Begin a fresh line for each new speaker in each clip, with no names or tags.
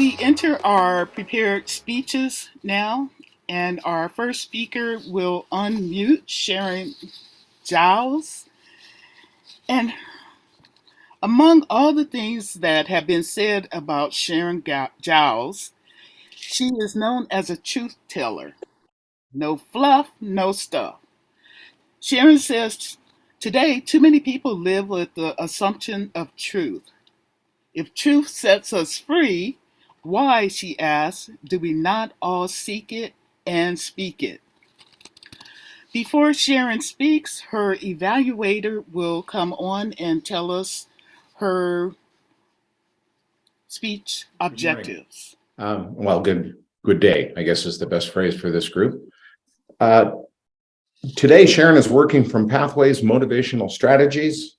We enter our prepared speeches now, and our first speaker will unmute Sharon Giles. And among all the things that have been said about Sharon Giles, she is known as a truth teller. No fluff, no stuff. Sharon says today, too many people live with the assumption of truth. If truth sets us free, why, she asks, do we not all seek it and speak it? Before Sharon speaks, her evaluator will come on and tell us her speech objectives.
Good day, I guess is the best phrase for this group. Today, Sharon is working from Pathways Motivational Strategies.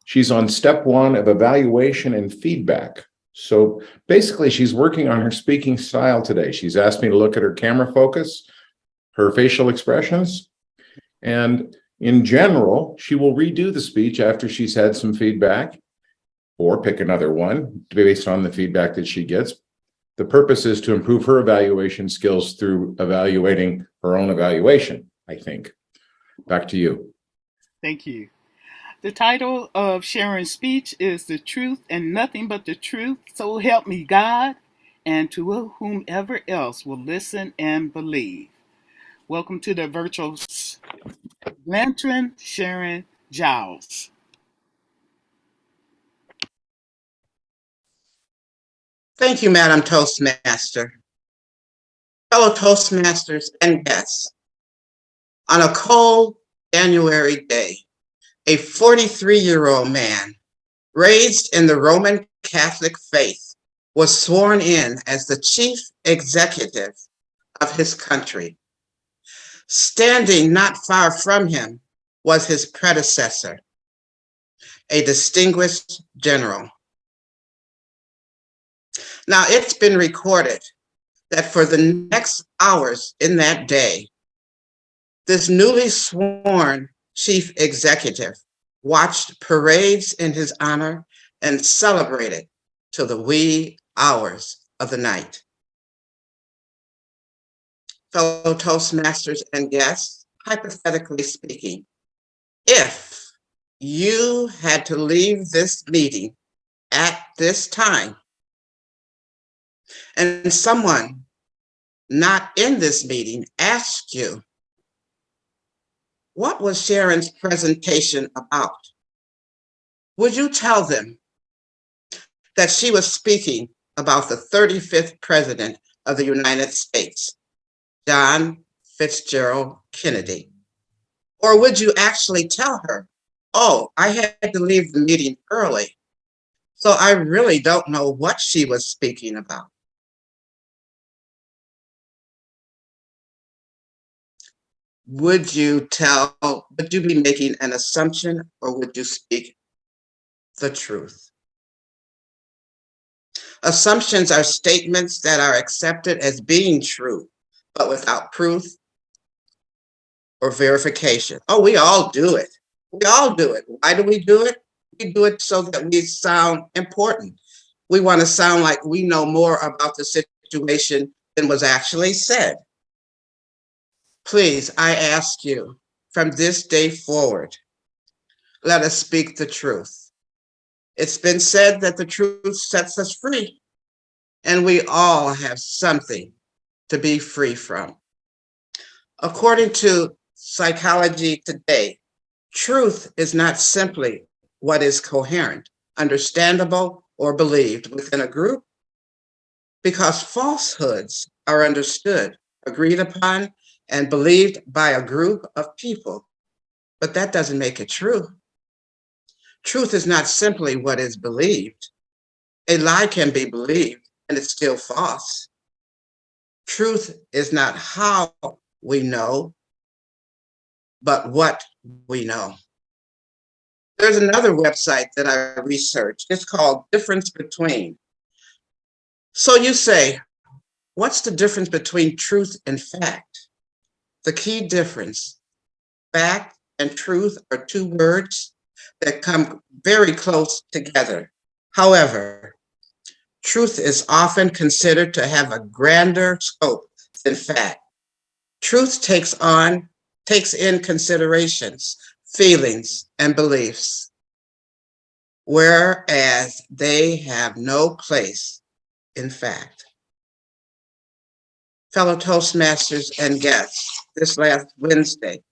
She's on step 1 of evaluation and feedback. So basically, she's working on her speaking style today. She's asked me to look at her camera focus, her facial expressions, and in general, she will redo the speech after she's had some feedback or pick another one based on the feedback that she gets. The purpose is to improve her evaluation skills through evaluating her own evaluation, I think. Back to you.
Thank you. The title of Sharon's speech is The Truth and Nothing But the Truth, So Help Me God, and to whomever else will listen and believe. Welcome to the virtual lantern, Sharon Giles.
Thank you, Madam Toastmaster. Fellow Toastmasters and guests, on a cold January day, a 43-year-old man raised in the Roman Catholic faith was sworn in as the chief executive of his country. Standing not far from him was his predecessor, a distinguished general. Now, it's been recorded that for the next hours in that day, this newly sworn chief executive watched parades in his honor and celebrated till the wee hours of the night. Fellow Toastmasters and guests, hypothetically speaking, if you had to leave this meeting at this time, and someone not in this meeting asked you, what was Sharon's presentation about? Would you tell them that she was speaking about the 35th President of the United States, John Fitzgerald Kennedy? Or would you actually tell her, oh, I had to leave the meeting early, so I really don't know what she was speaking about? Would you be making an assumption, or would you speak the truth? Assumptions are statements that are accepted as being true, but without proof or verification. Oh, we all do it. We all do it. Why do we do it? We do it so that we sound important. We want to sound like we know more about the situation than was actually said. Please, I ask you, from this day forward, let us speak the truth. It's been said that the truth sets us free, and we all have something to be free from. According to Psychology Today, truth is not simply what is coherent, understandable, or believed within a group, because falsehoods are understood, agreed upon, and believed by a group of people, but that doesn't make it true. Truth is not simply what is believed. A lie can be believed and it's still false. Truth is not how we know, but what we know. There's another website that I researched. It's called Difference Between. So you say, what's the difference between truth and fact? The key difference, fact and truth are two words that come very close together. However, Truth is often considered to have a grander scope than fact. Truth takes in considerations, feelings, and beliefs, whereas they have no place in fact. Fellow Toastmasters and guests, this last Wednesday,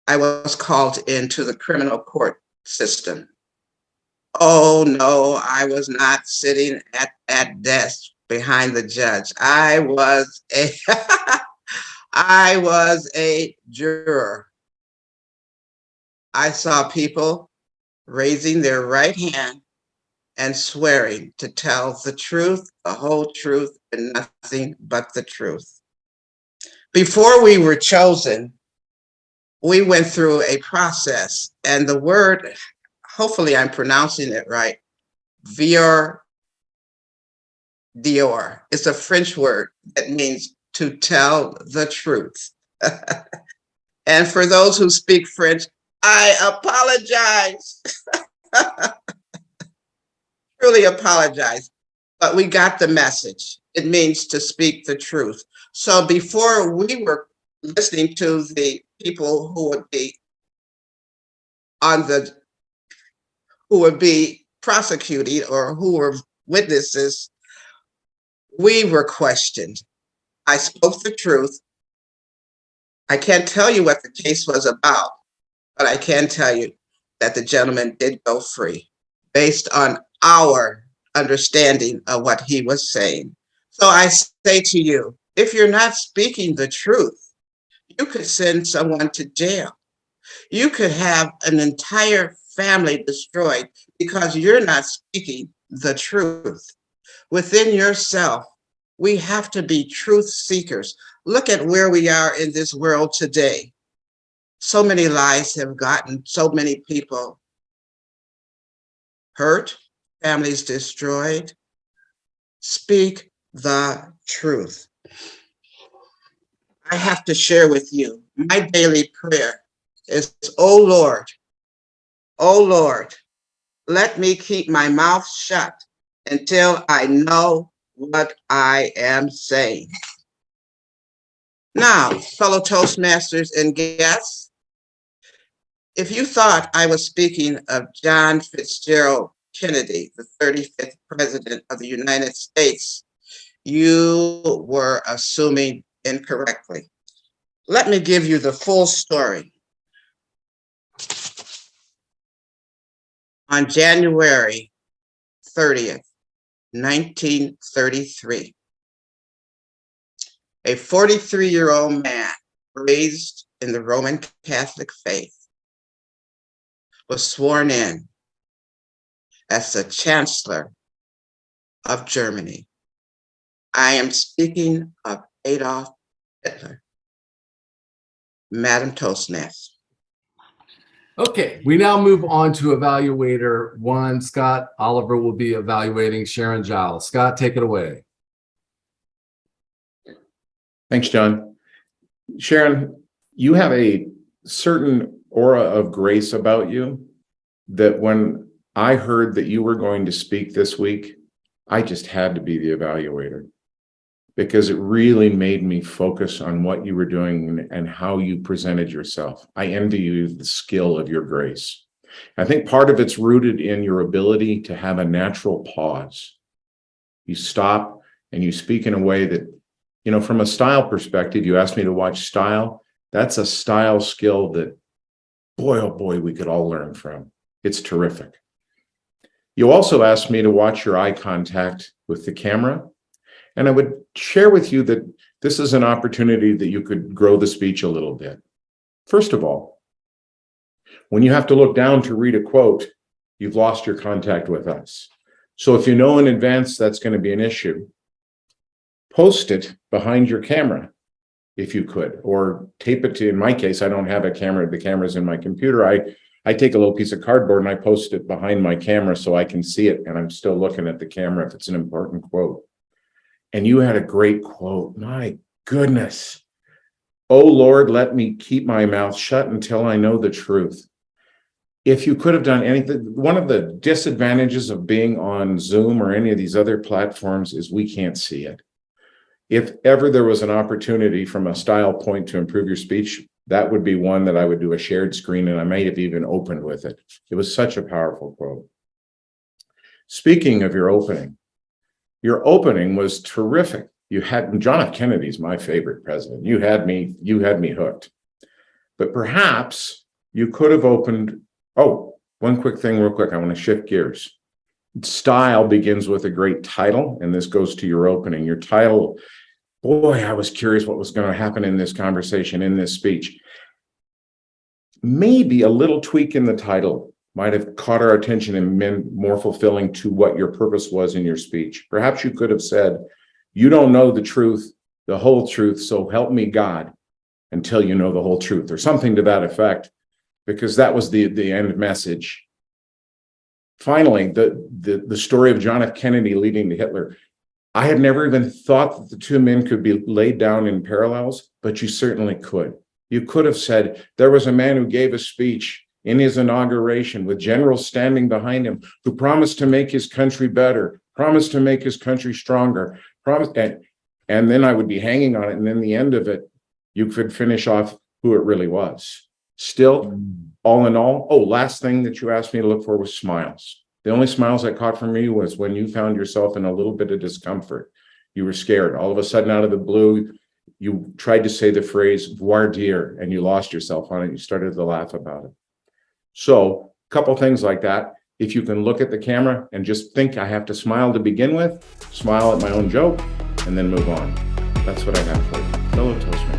I was called into the criminal court system. Oh no, I was not sitting at that desk behind the judge. I was a juror. I saw people raising their right hand and swearing to tell the truth, the whole truth, and nothing but the truth. Before we were chosen, we went through a process, and the word, hopefully I'm pronouncing it right, Vior Dior. It's a French word that means to tell the truth. And for those who speak French, I apologize. Truly apologize. But we got the message. It means to speak the truth. So before we were listening to the people who would be prosecuted or who were witnesses, we were questioned. I spoke the truth. I can't tell you what the case was about, but I can tell you that the gentleman did go free based on our understanding of what he was saying. So I say to you, if you're not speaking the truth, you could send someone to jail. You could have an entire family destroyed because you're not speaking the truth. Within yourself, we have to be truth seekers. Look at where we are in this world today. So many lies have gotten so many people hurt, families destroyed. Speak the truth. I have to share with you, my daily prayer is, oh Lord, let me keep my mouth shut until I know what I am saying. Now, fellow Toastmasters and guests, if you thought I was speaking of John Fitzgerald Kennedy, the 35th President of the United States, you were assuming incorrectly. Let me give you the full story. On January 30th, 1933, a 43-year-old man raised in the Roman Catholic faith was sworn in as the Chancellor of Germany. I am speaking of Adolf Hitler. Madam Toastmaster.
Okay, we now move on to Evaluator 1. Scott Oliver will be evaluating Sharon Giles. Scott, take it away.
Thanks, John. Sharon, you have a certain aura of grace about you that when I heard that you were going to speak this week, I just had to be the evaluator because it really made me focus on what you were doing and how you presented yourself. I envy you the skill of your grace. I think part of it's rooted in your ability to have a natural pause. You stop and you speak in a way that, you know, from a style perspective, you asked me to watch style. That's a style skill that, boy, oh boy, we could all learn from. It's terrific. You also asked me to watch your eye contact with the camera. And I would share with you that this is an opportunity that you could grow the speech a little bit. First of all, when you have to look down to read a quote, you've lost your contact with us. So if you know in advance that's going to be an issue, post it behind your camera if you could, or tape it to, in my case, I don't have a camera. The camera's in my computer. I take a little piece of cardboard and I post it behind my camera so I can see it and I'm still looking at the camera if it's an important quote. And you had a great quote. My goodness. Oh, Lord, let me keep my mouth shut until I know the truth. if you could have done anything, one of the disadvantages of being on Zoom or any of these other platforms is we can't see it. If ever there was an opportunity from a style point to improve your speech, that would be one that I would do a shared screen, and I may have even opened with it. It was such a powerful quote. Speaking of your opening was terrific. You had John F. Kennedy's my favorite president. You had me hooked. But perhaps you could have opened. Oh, one quick thing real quick. I want to shift gears. Style begins with a great title, and this goes to your opening. Your title, boy, I was curious what was going to happen in this conversation, in this speech. Maybe a little tweak in the title might have caught our attention and been more fulfilling to what your purpose was in your speech. Perhaps you could have said, you don't know the truth, the whole truth, so help me God until you know the whole truth, or something to that effect, because that was the end message. Finally, the story of John F. Kennedy leading to Hitler. I had never even thought that the two men could be laid down in parallels, but you certainly could. You could have said, there was a man who gave a speech in his inauguration with generals standing behind him who promised to make his country better, promised to make his country stronger, and then I would be hanging on it. And then the end of it, you could finish off who it really was. Still, all in all, last thing that you asked me to look for was smiles. The only smiles I caught from you was when you found yourself in a little bit of discomfort. You were scared. All of a sudden, out of the blue, you tried to say the phrase voir dire, and you lost yourself on it. You started to laugh about it. So a couple things like that. If you can look at the camera and just think I have to smile to begin with, smile at my own joke, and then move on. That's what I have for you. Fellow Toastmaster.